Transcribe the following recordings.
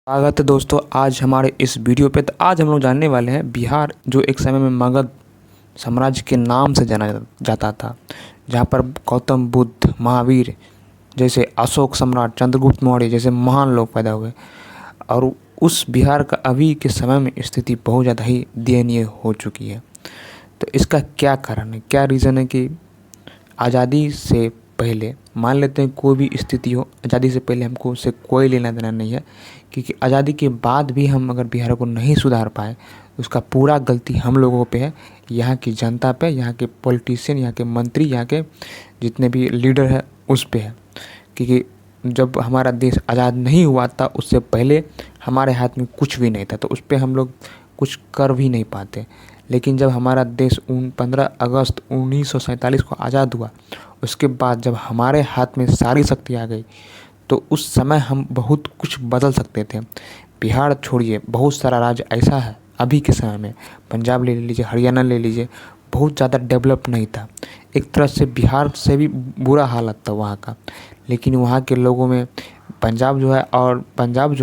स्वागत है दोस्तों। आज हमारे इस वीडियो पे आज हम लोग जानने वाले हैं बिहार जो एक समय में मगध साम्राज्य के नाम से जाना जाता था, जहाँ पर गौतम बुद्ध, महावीर जैसे, अशोक सम्राट, चंद्रगुप्त मौर्य जैसे महान लोग पैदा हुए। और उस बिहार का अभी के समय में स्थिति बहुत ज़्यादा ही दयनीय हो चुकी है। तो इसका क्या कारण है, क्या रीज़न है कि आज़ादी से पहले, मान लेते हैं कोई भी स्थिति हो, आज़ादी से पहले हमको उससे कोई लेना देना नहीं है, क्योंकि आज़ादी के बाद भी हम अगर बिहार को नहीं सुधार पाए उसका पूरा गलती हम लोगों पे है, यहाँ की जनता पे, यहाँ के पॉलिटिशियन, यहाँ के मंत्री, यहाँ के जितने भी लीडर हैं उस पे है। क्योंकि जब हमारा देश आज़ाद नहीं हुआ था उससे पहले हमारे हाथ में कुछ भी नहीं था, तो उस पर हम लोग कुछ कर भी नहीं पाते। लेकिन जब हमारा देश 15 अगस्त 1947 को आज़ाद हुआ, उसके बाद जब हमारे हाथ में सारी शक्ति आ गई, तो उस समय हम बहुत कुछ बदल सकते थे। बिहार छोड़िए, बहुत सारा राज्य ऐसा है अभी के समय में, पंजाब ले लीजिए, हरियाणा ले लीजिए, बहुत ज़्यादा डेवलप नहीं था। एक तरह से बिहार से भी बुरा हालत था वहाँ का। लेकिन वहाँ के लोगों में पंजाब जो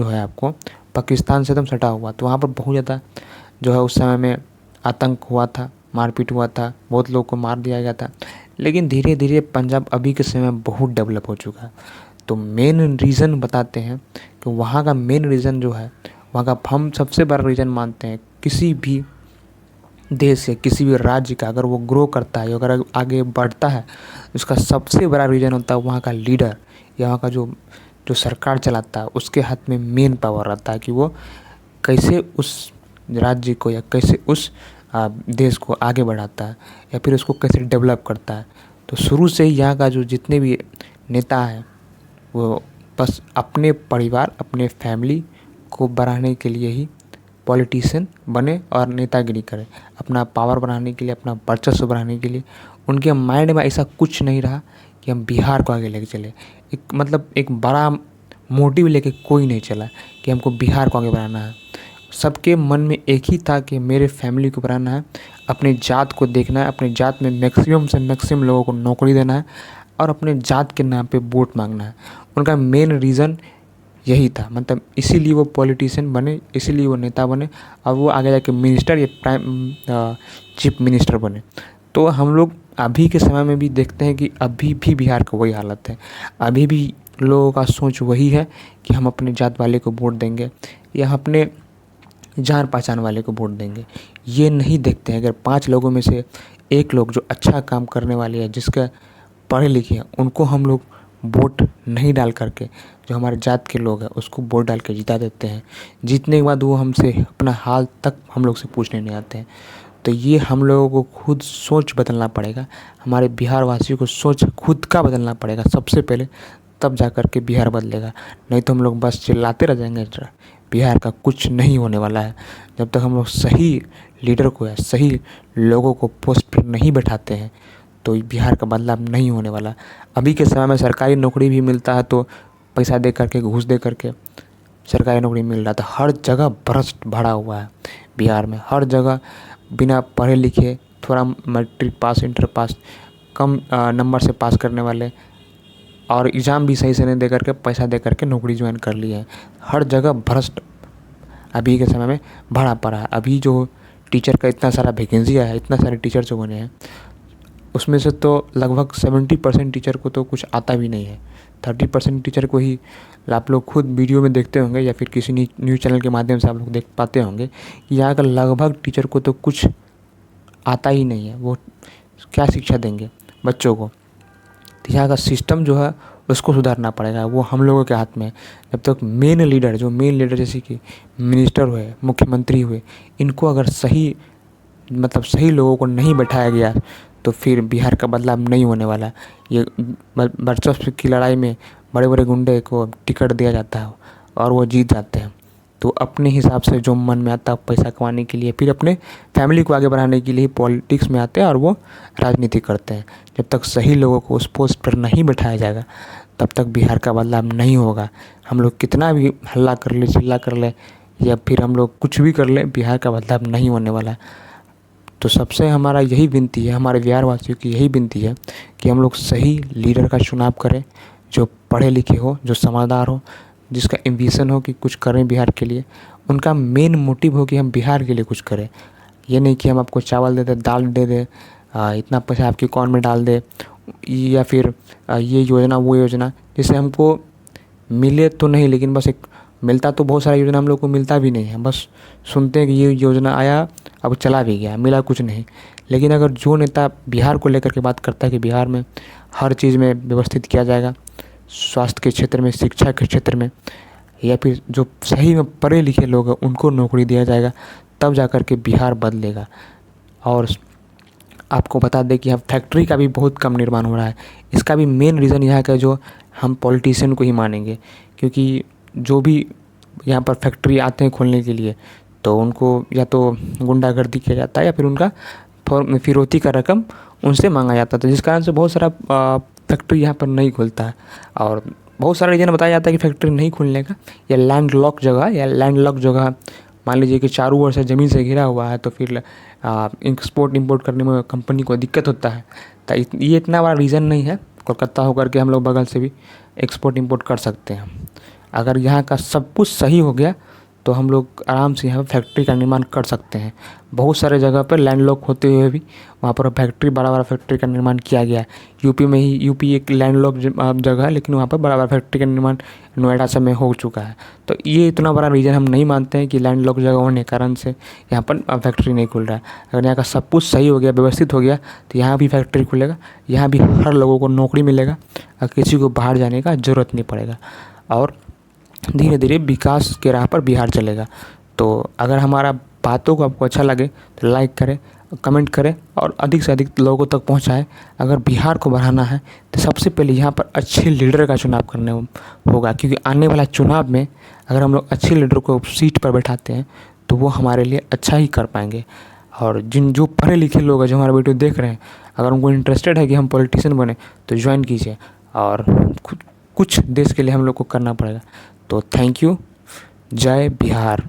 है आपको पाकिस्तान से एकदम सटा हुआ, तो वहाँ पर बहुत ज़्यादा जो है उस समय में आतंक हुआ था, मारपीट हुआ था, बहुत लोगों को मार दिया गया था। लेकिन धीरे धीरे पंजाब अभी के समय में बहुत डेवलप हो चुका है। तो मेन रीज़न बताते हैं कि वहाँ का मेन रीज़न जो है, वहाँ का हम सबसे बड़ा रीज़न मानते हैं किसी भी देश या किसी भी राज्य का अगर वो ग्रो करता है, अगर आगे बढ़ता है, उसका सबसे बड़ा रीज़न होता है वहाँ का लीडर या वहाँ का जो सरकार चलाता है, उसके हाथ में मेन पावर रहता है कि वो कैसे उस राज्य को या कैसे उस देश को आगे बढ़ाता है या फिर उसको कैसे डेवलप करता है। तो शुरू से ही यहाँ का जो जितने भी नेता हैं वो बस अपने परिवार, अपने फैमिली को बढ़ाने के लिए ही पॉलिटिशियन बने और नेतागिरी करें, अपना पावर बढ़ाने के लिए, अपना वर्चस्व बढ़ाने के लिए। उनके माइंड में ऐसा कुछ नहीं रहा कि हम बिहार को आगे लेके चले। एक बड़ा मोटिव लेके कोई नहीं चला कि हमको बिहार को आगे बढ़ाना है। सबके मन में एक ही था कि मेरे फैमिली को बढ़ाना है, अपने जात को देखना है, अपने जात में मैक्सिमम से मैक्सिमम लोगों को नौकरी देना है और अपने जात के नाम पे वोट मांगना है। उनका मेन रीज़न यही था, मतलब इसीलिए वो पॉलिटिशियन बने, इसीलिए वो नेता बने और वो आगे जाके मिनिस्टर या चीफ मिनिस्टर बने। तो हम लोग अभी के समय में भी देखते हैं कि अभी भी बिहार का वही हालत है। अभी भी लोगों का सोच वही है कि हम अपने जात वाले को वोट देंगे या अपने जान पहचान वाले को वोट देंगे। ये नहीं देखते हैं अगर 5 लोगों में से एक लोग जो अच्छा काम करने वाले हैं, जिसका पढ़े लिखे हैं, उनको हम लोग वोट नहीं डाल करके, जो हमारे जात के लोग हैं उसको वोट डाल के जिता देते हैं। जीतने के बाद वो हमसे अपना हाल तक हम लोग से पूछने नहीं आते हैं। तो ये हम लोगों को खुद सोच बदलना पड़ेगा, हमारे बिहार वासियों को सोच खुद का बदलना पड़ेगा सबसे पहले, तब जा कर के बिहार बदलेगा। नहीं तो हम लोग बस चिल्लाते रह जाएंगे, बिहार का कुछ नहीं होने वाला है। जब तक हम लोग सही लीडर को या सही लोगों को पोस्ट पर नहीं बैठाते हैं तो बिहार का बदलाव नहीं होने वाला। अभी के समय में सरकारी नौकरी भी मिलता है तो पैसा दे करके, घूस दे करके सरकारी नौकरी मिल रहा था। हर जगह भ्रष्ट भरा हुआ है बिहार में, हर जगह बिना पढ़े लिखे, थोड़ा मैट्रिक पास, इंटर पास, कम नंबर से पास करने वाले और एग्ज़ाम भी सही से नहीं दे करके पैसा दे करके नौकरी ज्वाइन कर ली है। हर जगह भ्रष्ट अभी के समय में भरा पड़ा है। अभी जो टीचर का इतना सारा वैकेंसी आया है, इतना सारे टीचर जो बने हैं, उसमें से तो लगभग 70% टीचर को तो कुछ आता भी नहीं है। 30% टीचर को ही, आप लोग खुद वीडियो में देखते होंगे या फिर किसी न्यूज़ चैनल के माध्यम से आप लोग देख पाते होंगे कि यहाँ का लगभग टीचर को तो कुछ आता ही नहीं है। वो क्या शिक्षा देंगे बच्चों को। तो यहाँ का सिस्टम जो है उसको सुधारना पड़ेगा, वो हम लोगों के हाथ में है। जब तक मेन लीडर जैसे कि मिनिस्टर हुए, मुख्यमंत्री हुए, इनको अगर सही लोगों को नहीं बैठाया गया तो फिर बिहार का बदलाव नहीं होने वाला। ये वर्चस्व की लड़ाई में बड़े बड़े गुंडे को टिकट दिया जाता है और वो जीत जाते हैं। तो अपने हिसाब से जो मन में आता है पैसा कमाने के लिए, फिर अपने फैमिली को आगे बढ़ाने के लिए पॉलिटिक्स में आते हैं और वो राजनीति करते हैं। जब तक सही लोगों को उस पोस्ट पर नहीं बैठाया जाएगा तब तक बिहार का बदलाव नहीं होगा। हम लोग कितना भी हल्ला कर ले, चिल्ला कर ले या फिर हम लोग कुछ भी कर ले, बिहार का बदलाव नहीं होने वाला। तो सबसे हमारा यही विनती है, हमारे बिहार वासियों की यही विनती है कि हम लोग सही लीडर का चुनाव करें, जो पढ़े लिखे हो, जो समझदार हो, जिसका एम्बिशन हो कि कुछ करें बिहार के लिए, उनका मेन मोटिव हो कि हम बिहार के लिए कुछ करें। ये नहीं कि हम आपको चावल दे दें, दाल दे दें, इतना पैसा आपके अकाउंट में डाल दें, या फिर ये योजना वो योजना, जिससे हमको मिले तो नहीं, लेकिन बस एक मिलता तो बहुत सारा योजना हम लोग को मिलता भी नहीं है, बस सुनते हैं कि ये योजना आया, अब चला भी गया, मिला कुछ नहीं। लेकिन अगर जो नेता बिहार को लेकर के बात करता है कि बिहार में हर चीज़ में व्यवस्थित किया जाएगा, स्वास्थ्य के क्षेत्र में, शिक्षा के क्षेत्र में, या फिर जो सही में पढ़े लिखे लोग हैं उनको नौकरी दिया जाएगा, तब जा कर के बिहार बदलेगा। और आपको बता दें कि यहाँ फैक्ट्री का भी बहुत कम निर्माण हो रहा है। इसका भी मेन रीज़न यह है कि जो हम पॉलिटिशियन को ही मानेंगे, क्योंकि जो भी यहाँ पर फैक्ट्री आते हैं खोलने के लिए, तो उनको या तो गुंडागर्दी किया जाता है या फिर उनका फिरौती का रकम उनसे मांगा जाता था, जिस कारण से बहुत सारा फैक्ट्री यहाँ पर नहीं खुलता है। और बहुत सारा रीज़न बताया जाता है कि फैक्ट्री नहीं खुलने का, या लैंड लॉक जगह, मान लीजिए कि चारों ओर से ज़मीन से घिरा हुआ है, तो फिर एक्सपोर्ट इंपोर्ट करने में कंपनी को दिक्कत होता है। तो ये इतना बड़ा रीज़न नहीं है, कोलकाता होकर के हम लोग बगल से भी एक्सपोर्ट इंपोर्ट कर सकते हैं। अगर यहाँ का सब कुछ सही हो गया तो हम लोग आराम से यहाँ पर फैक्ट्री का निर्माण कर सकते हैं। बहुत सारे जगह पर लैंडलॉक होते हुए भी वहाँ पर बड़ा फैक्ट्री का निर्माण किया गया है। यूपी में ही, यूपी एक लैंडलॉक जगह है, लेकिन वहाँ पर बड़ा फैक्ट्री का निर्माण नोएडा सब में हो चुका है। तो ये इतना बड़ा रीज़न हम नहीं मानते हैं कि लैंडलॉक जगह होने के कारण से यहाँ पर फैक्ट्री नहीं खुल रहा है। अगर यहाँ का सब कुछ सही हो गया, व्यवस्थित हो गया, तो यहाँ भी फैक्ट्री खुलेगा, यहाँ भी हर लोगों को नौकरी मिलेगा और किसी को बाहर जाने का ज़रूरत नहीं पड़ेगा, और धीरे धीरे विकास के राह पर बिहार चलेगा। तो अगर हमारा बातों को आपको अच्छा लगे तो लाइक करें, कमेंट करें और अधिक से अधिक लोगों तक पहुंचाएं। अगर बिहार को बढ़ाना है तो सबसे पहले यहाँ पर अच्छे लीडर का चुनाव करने होगा, क्योंकि आने वाला चुनाव में अगर हम लोग अच्छे लीडर को सीट पर बैठाते हैं तो वो हमारे लिए अच्छा ही कर पाएंगे। और जो पढ़े लिखे लोग हैं जो हमारा वीडियो देख रहे हैं, अगर उनको इंटरेस्टेड है कि हम पॉलिटिशियन बने तो ज्वाइन कीजिए, और कुछ देश के लिए हम लोग को करना पड़ेगा। तो थैंक यू। जय बिहार।